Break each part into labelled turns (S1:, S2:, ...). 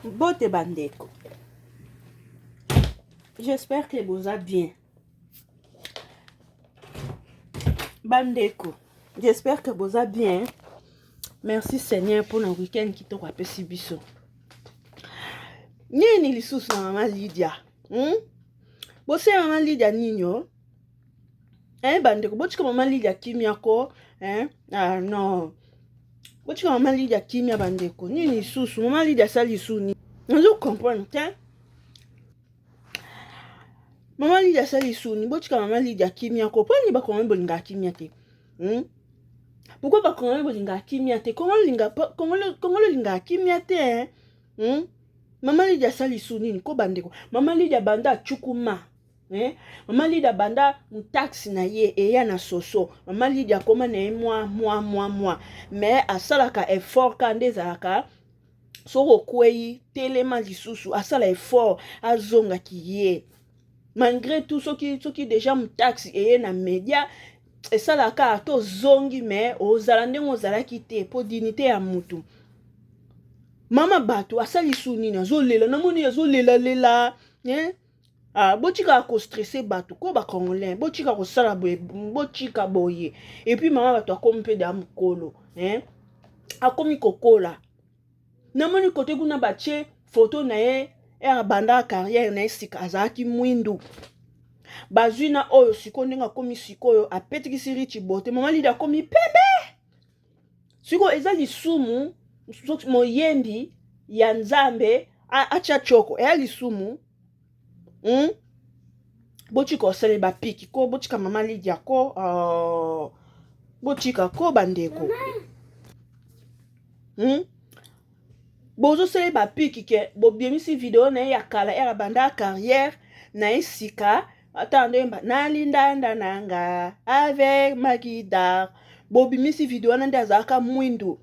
S1: Bote bandeko. J'espère que vous allez bien. Bandeko. J'espère que vous allez bien. Merci Seigneur pour le week-end qui t'a rappelé si biso. Nini lisusu na Maman Lydia. Bose Maman Lydia nino. Bandeko. Bochika Maman Lydia kimiako. Ah non. Bochika Maman Lydia kimia bandeko. Nini lisusu. Maman Lydia sali suni. Vous comprenez? Maman Lydia sali suni. Bochika Maman Lydia kimiako. Pourquoi ni ba comment bolinga kimia te? Pourquoi ba comment bolinga kimia te? Comment le linga kimia te? Maman Lydia sali suni ko bandeko. Maman Lydia banda chukuma. Maman Lydia banda taxi na ye eya na soso. Maman Lydia koma na moi. Mais asalaka effort kande zalaka. Soko kwei telema lisusu asala effort azonga kiye. Malgré tout ce qui déjà me taxi et na média et ça la carte zongi mais aux alandens aux alakite pour dignité à mutu. Mama bato asali suni na zolela na moni lela bochika ko stresser bato ko ba congolais bochika ko sala bochika boye et puis mama bato akomi pe da mukolo akomi kokola na moni côté kuna bache photo na ye era banda carrière na sika azaki mwindu bazwina oyo siko ndenga komi sikoyo apetikisi richi bote Maman Lydia komi pembe siko eza lisumu moyembi ya nzambe acha choko eya lisumu bochika osele bapiki ko bochika Maman Lydia ko bochika ko bandeko bozo sele bapiki ke bobiemisi video na ya kala era banda carrière na esika attendez nalinda nanga avec Magida bobimisi video na ndazaka mwindu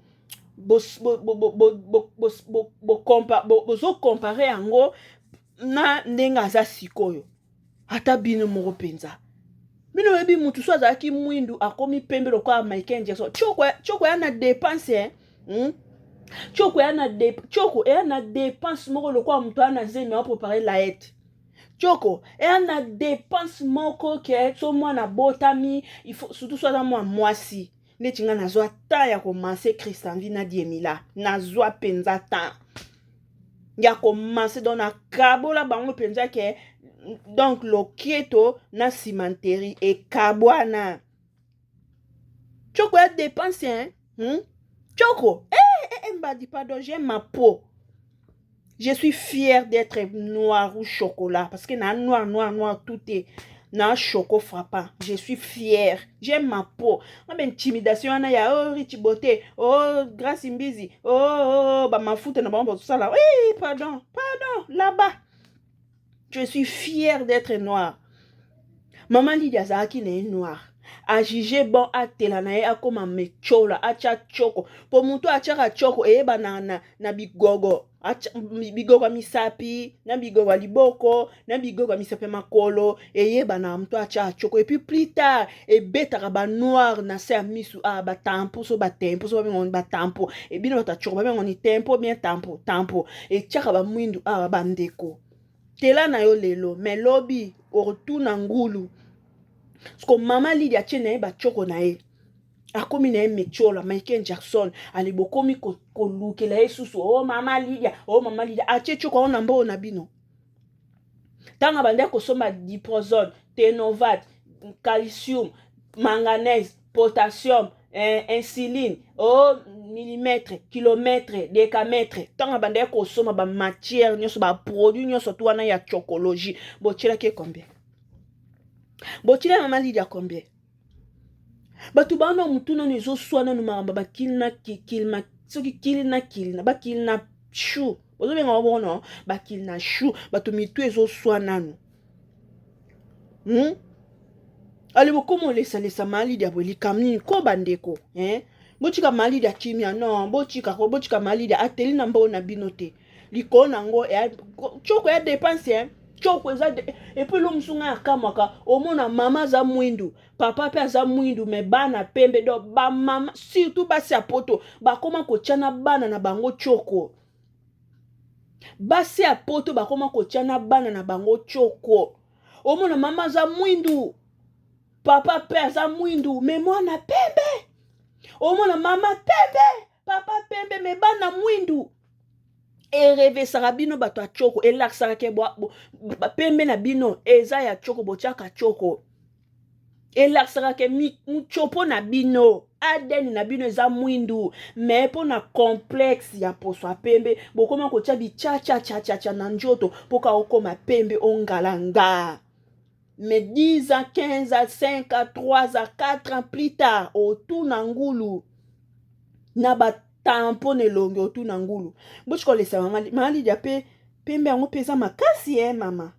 S1: bozo comparer yango na ndenga aza sikoyo ata bino moko penza bino yebi mutu so azaki mwindu akomi pembe lokola Michael Jackson choko ya na dépense choko ya na dépense moko lokola mutu ana zemi a préparer la ete choko ya na dépense moko ke so mwana botami il faut surtout so moi mwasi neti nga nazwa ta ya komanse Christanvi na diemila nazwa penza ta ya komanse don na kabola bango penza ke donc lokieto na cimenterie e kabwana choko ya dépense choko mbadi pardon j'aime ma peau. Je suis fière d'être noir ou chocolat. Parce que na noir, tout est na choco frappant. Je suis fière. J'aime ma peau. Ma intimidation, ya rich beauté. Grâce imbizi. Bah ma foute na tout ça là. Oui, pardon. Là-bas. Je suis fière d'être noire. Maman Lydia Zaki n'est noire. A jugé bon a telanae a comme mechola a cha choko po muto a cha choko ba na bigogo bigogo misapi na bigogo liboko na bigogo misapi makolo ba na muto a cha choko et puis plus tard et beta ba noir na se misu ba tampo so ba tempo so ba tampo et bino ta choko ba ngoni tempo bien tampo et cha ba mwindu ba ndeko tela na yo lelo mais lobi au retour na ngulu. Parce que Maman Lydia tiene ba choko na e. Akomi na e mechola Michael Jackson ali bokomi ko lukela esusu Maman Lydia ache choko on nambo na bino. Tanga bande ko soma diprozone, tenovat, calcium, manganèse, potassium, insuline, millimètre, kilomètre, décamètre. Tanga bande ko soma ba matière nyoso ba produit nyoso to wana ya chocologie. Bochela ke combien? Botila Maman Lydia combien? Batu bana mutuna nezo swana no maramba bakilna soki kilna bakilna chou. Bozo benga wabono bakilna chou batu mitu ezo swana no. Ali bokomo lesa Maman Lydia boli kamni ko bandeko, Bochika Maman Lydia kimia non, bochika Maman Lydia ateli na mbo na binote. Liko nango choko ya dépense choko et puis l'homme sunga akamaka omona mama za mwindu papa pe za mwindu me bana pembe do ba mama surtout ba sia poto ba koma ko chana bana na bango choko basi ya poto bakoma kotia na bana na bango choko. Omona mama aza mwindu, papa pe aza mwindu, me mwana pembe. Omona mama pembe, papa pembe, me bana mwindu. Erevesaka bino bato ya choko, elakisaka ke pembe na bino eza ya choko, botiaka choko. Elakisaka ke muchopo na bino, adeni na bino eza mwindu, me po na complexe ya poso ya pembe, bokoma kotia bichacha na njoto, poka okoma pembe ongalanga. Mais 10 ans, 15 ans, 5 ans, 3 ans, 4 ans plus tard, autour na ngulu, na ba tampon elongi autour na ngulu. Bochiko lesa mama Lydia pe pembe yango pesa makasi mama.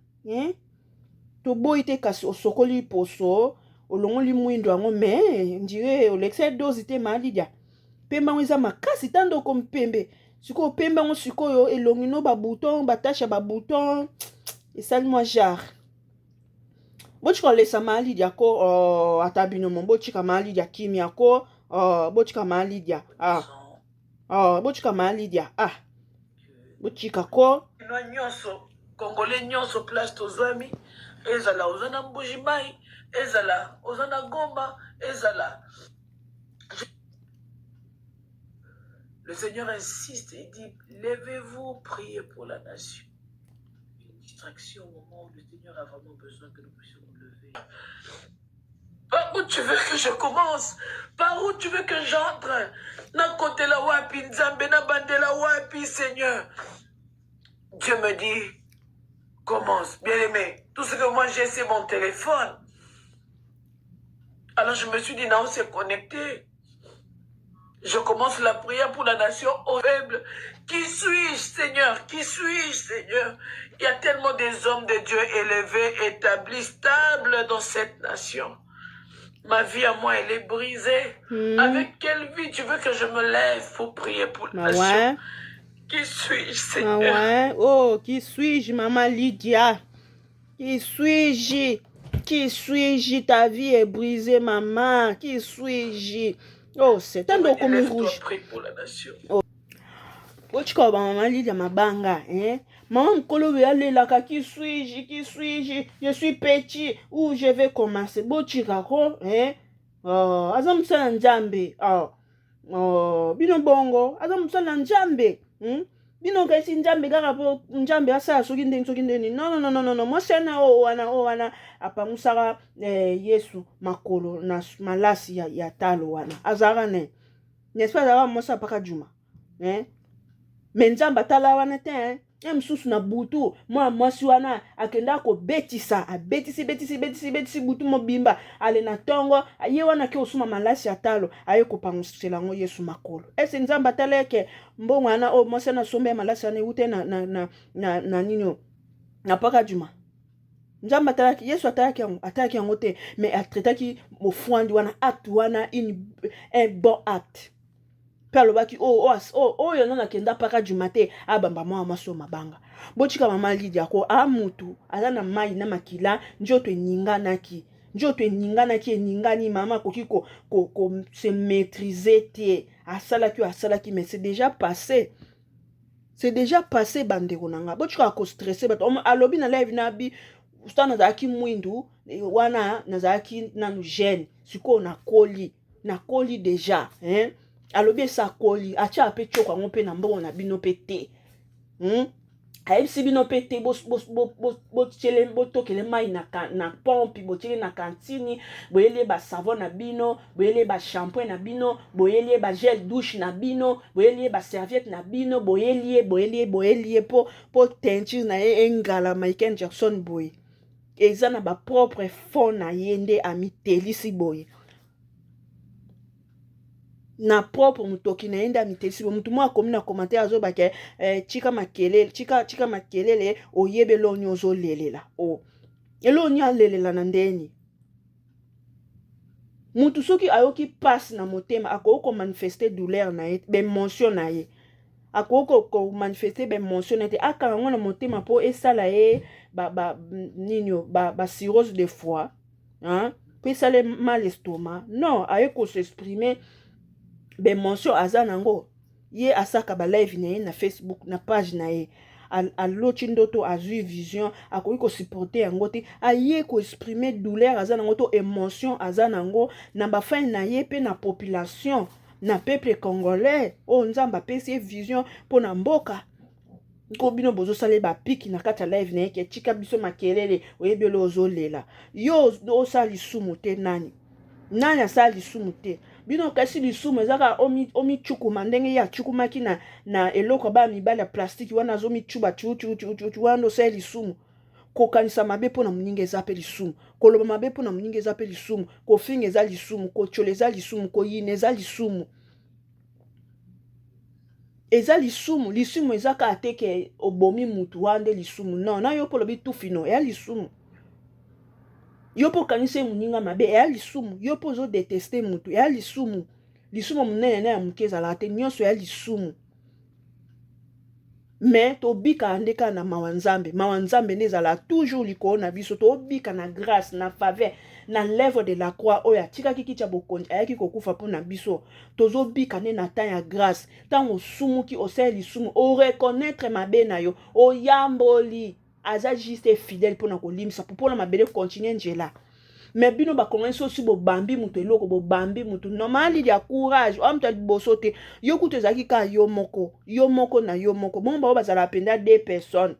S1: To boy te kasi osokoli poso, olongoli mwindo yango me, ndire olexé dose te mama Lydia. Pembe yango eza makasi tando comme pembe. Siko pembe yango sikoyo elongi no ba bouton, ba tache ba bouton. Esali moi jar. Bochika lesa mama Lydia ko atabino mon bochika mama Lydia kimi yako bochika mama Lydia bochika mama Lydia bochika ko
S2: no nyonso congolais nyonso place tozwami ezala ozana mbujimai ezala ozana gomba ezala. Le Seigneur insiste et dit levez-vous, priez pour la nation. Une distraction au moment où le Seigneur a vraiment besoin que nous puissions nous lever. Par où tu veux que je commence? Par où tu veux que j'entre? Na côté la wapi, nzambe na bande la wapi, Seigneur. Dieu me dit, commence, bien-aimé. Tout ce que moi j'ai, c'est mon téléphone. Alors je me suis dit, non, c'est connecté. Je commence la prière pour la nation au faible. Qui suis-je, Seigneur? Qui suis-je, Seigneur? Il y a tellement des hommes de Dieu élevés, établis, stables dans cette nation. Ma vie à moi, elle est brisée. Avec quelle vie tu veux que je me lève pour prier pour la nation? Qui suis-je, Seigneur?
S1: Oh, qui suis-je, maman Lydia? Qui suis-je? Qui suis-je? Ta vie est brisée, maman. Qui suis-je? Oh, c'est un document rouge.
S2: Pour la nation.
S1: Oh. Bochika maman Lydia mabanga, Maman Mkolobe alelaka, qui suis-je? Qui suis-je? Je suis petit. Où je vais commencer? Bochika ko, azam sana njambe. Bino bongo, azam sana njambe. Bino kasi njambe kaka po njambe asa soki ndeni. Non. Moi sana wana apamusaka Yesu makolo na malasi ya talo wana. Azara ne. N'est-ce pas azara mosa paka juma. Mais nzamba tala wana te msusu na butu mwasi wana akenda ko betisa betisi butu mobimba ale na tongo aye wana ke osuma malasi atalo aye ko pangusela ngo Yesu makolo. Ese nzamba tala ke mbongo ana mwasi na sombe malasi ana ute na nino na paka juma. Nzamba tala ke Yesu ataki yango te mais atretaki mofwandi wana acte wana un bon acte. Alobaki oyo nana kenda paka jumate abamba mwa maso mabanga. Bochika mama Lydia ko mutu aza na mai na makila njoto eninganaki eningani mama koki ko se maîtriser te asalaki mais c'est déjà passé bandeko nanga. Bochika ko stresser bato alobi na live na bi ustana zaki mwindu wana nazaki nanu jeune siko na koli déjà alobi sa koli acha pe choko ngo pe na mbongo na bino pe te ayebisi bino pe te botokele mai na pompe botiele na kantini boyeli ba savon na bino boyeli ba shampoing na bino boyeli ba gel douche na bino boyeli ba serviette na bino boyeli po teinture na ye engala Michael Jackson boy eza na ba propre fond na yende amitelisi boy na propre mutoki na yenda mitesi mutu mwa komi na commentaire azobake chika makelele oyebe lo nyozo lelela elo nya lelela na ndeni mutu soki ayoki passe na motema akoko manifester douleur na ye be mention na ye akoko manifester be mention na te aka ngona motema po esala ye ba cirrhose de foie pe sale mal estomac non ayeko s'exprimer ben mention aza nango ye asaka ba live na ye na Facebook na page na ye aloti ndoto azwi vision akoki kosupporte yango te aye koexprime douleur aza nango to émotion aza nango na bafani na ye mpe na population na peuple congolais oyo nzambe apesi ye vision mpo na mboka ko bino bozosala bapiki na kati ya live na ye ke tika biso makelele oyebi ole ozolela yo osala lisumu te nani asala lisumu te bino kasi lisumu ezaka omichukuma ndenge ye achukumaki na eloko baya mibali ya plastiki wana azomichuba chuchu wana osala lisumu kokanisa mabe mpo na moninga eza mpe lisumu koloba mabe mpo na moninga eza mpe lisumu kofinga eza lisumu kotyola eza lisumu koyina eza lisumu eza lisumu eza kaka te ke obomi mutu wande lisumu non na yo mpo lobi tufino eya lisumu yo mpo okanisi moninga mabe eya lisumu yo mpo ozodeteste mutu eya lisumu monene na ya moke ezalaka te nyonso eya lisumu me tobika nde kaka na mawa nzambe nde ezalaka toujours likolo na biso tobika na grâce na faveur na lèvre de la croix oyo atikaki kiti ya bokonzi ayaki kokufa mpo na biso tozobika nde na temps ya grâce ntango osumuki osala lisumu oreconnaître mabe na yo oyamboli aza juste fidèle mpo na kolimisa mpona mabele continue nzela mais bino bakongolesi osi bobambi mutu eloko bobambi mutu normali ya courage oyo mutu ya liboso te yo kutu ezalaki kaka yo moko na yo moko bongo bao bazala penda 2 personnes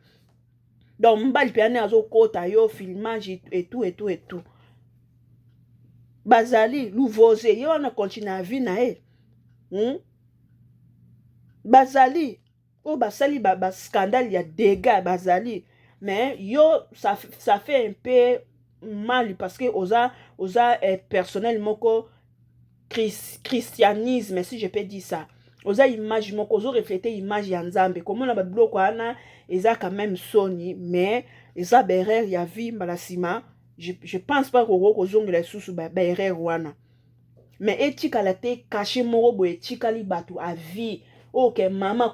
S1: donc mbali mpe ane azokota yo filmage etout bazali louvoze ye wana continue na vie na ye bazali oyo basali bascandale ya dégâts bazali mais yo ça fait un peu mal parce que oza personnel moko christianisme si je peux dire ça oza image moko ozo refléter image ya nzambe komona babiloko wana eza quand même soni mais eza berere ya vie mbala nsima je pense pas koko kozongela lisusu berere wana mais etikala te caché moko boye etikali bato a vie oke mama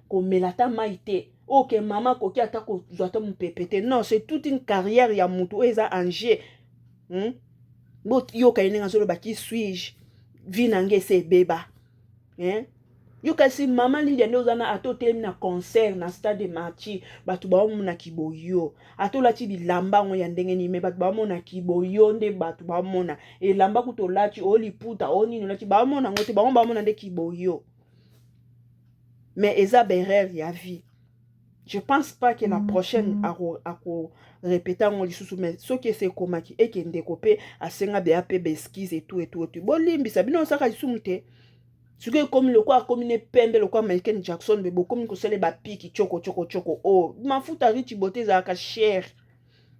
S1: komela ta mai te ok mama koki ata kozwa ta mopepe te non c'est toute une carrière ya mutu oyo eza en jeu yoka ye ndenge azoloba ki suis-je vi na nge ese ebeba yo kasi mama lilia nde oza na ata otelemi na concert na stade martyr bato baomonaki boyo ata olati bilamba yango ya ndenge nini me bato baomonaki boyo nde bato baomona elamba kuta olati oliputa onini olati baomona yango te bango baomona nde kiboyo mais eza berere ya vie. Je pense pas que la prochaine a répéter en lisusu mais ce qui c'est comme qui et qui ndécopé à senga BAP besquise et tout bon limbi ça bino ça ka lisumu te ce que comme le quoi comme une pembe le quoi Michael Jackson mais beaucoup comme ko ba piki choko oh mafuta richi beauté za ka cher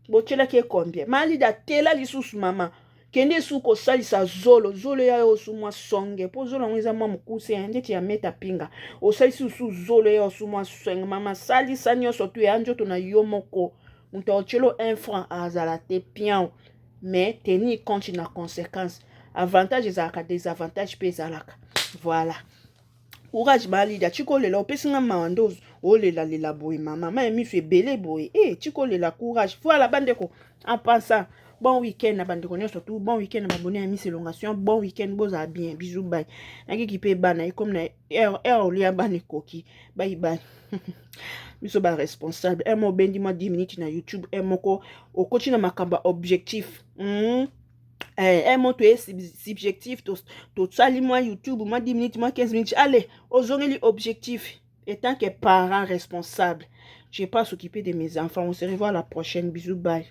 S1: botela ke combien mali da tela lisusu mama kende suko salisa zolo ya yo sumwa songe po zolo ngeza mwa mukuse ndeti ya meta pinga o salisi su zolo ya yo sumwa songe mama salisa nyonso tu ya njoto na yo moko muto ochelo 1 franc azala te pian mais tenir compte na conséquence avantage ezalaka désavantage pe ezalaka voilà courage mali da chiko lela opesinga mawandozo olela boye mama ma mi fait belé boye chiko lela courage voilà bandeko en pensant bon week-end na bande connaître surtout bon week-end na abonné à Miss Elongation bon week-end boza bien bisous bye naki ki pe bana comme na olia bana koki bye bye biso ba responsable mo bendi moi 10 minutes na YouTube moko o continue makamba objectif mo to subjectif to sali moi YouTube moi 10 minutes moi 15 minutes allez ozongeli objectif étant que parent responsable je vais pas s'occuper de mes enfants on se revoit la prochaine bisous bye